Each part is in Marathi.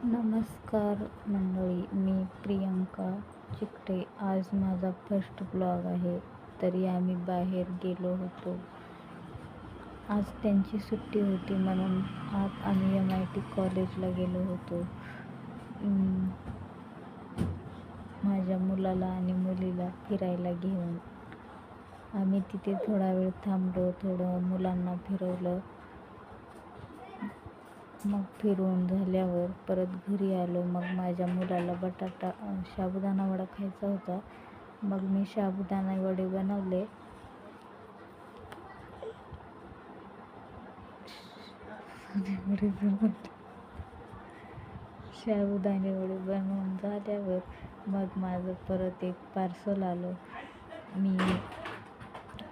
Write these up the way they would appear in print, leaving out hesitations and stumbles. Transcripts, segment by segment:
नमस्कार मंडळी, मी प्रियंका चिकटे. आज माझा फर्स्ट ब्लॉग आहे. तरी आम्ही बाहेर गेलो होतो. आज त्यांची सुट्टी होती म्हणून आज आम्ही MIT कॉलेजला गेलो होतो. माझ्या मुलाला आणि मुलीला फिरायला घेऊन आम्ही तिथे थोडा वेळ थांबलो. थोडं मुलांना फिरवलं. मग फिरून झाल्यावर परत घरी आलो. मग माझ्या मुलाला साबुदाणा वडा खायचा होता. मग मी साबुदाणा वडे बनवले. साबुदाणे वडे बनवून झाल्यावर मग माझं परत एक पार्सल आलं. मी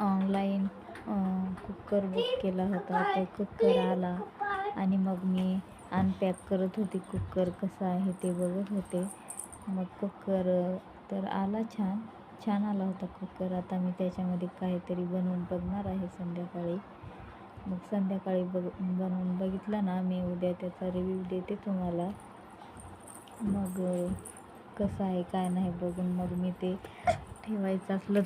ऑनलाईन कुकर बुक केला होता. तो कुकर आला आणि मग मी अनपॅक करत होते. कुकर कसा आहे ते बघत होते. मग कुकर तर आला, छान आला होता कुकर. आता मी त्याच्यामध्ये काहीतरी बनवून बघणार आहे संध्याकाळी. मग संध्याकाळी बनवून बघितलं ना मी, उद्या त्याचा रिव्ह्यू देते तुम्हाला. मग कसं आहे काय नाही बघून मग मी ते ठेवायचं असलं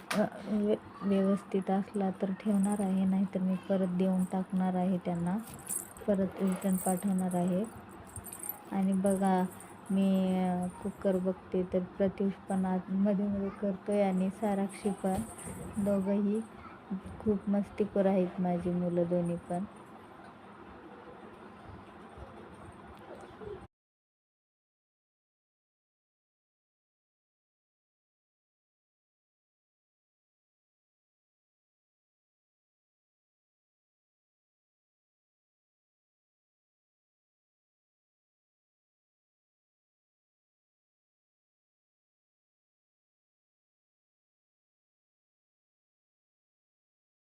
व्यवस्थित असला तर ठेवणार आहे, नाहीतर मी परत देऊन टाकणार आहे त्यांना. परत रिटर्न पाठवणार आहे. आणि बघा मी कुकर बघते तर प्रत्युष पण आज मध्ये करतोय आणि साराक्षी पण. दोघंही खूप मस्तीखोर आहेत माझी मुलं दोन्ही पण.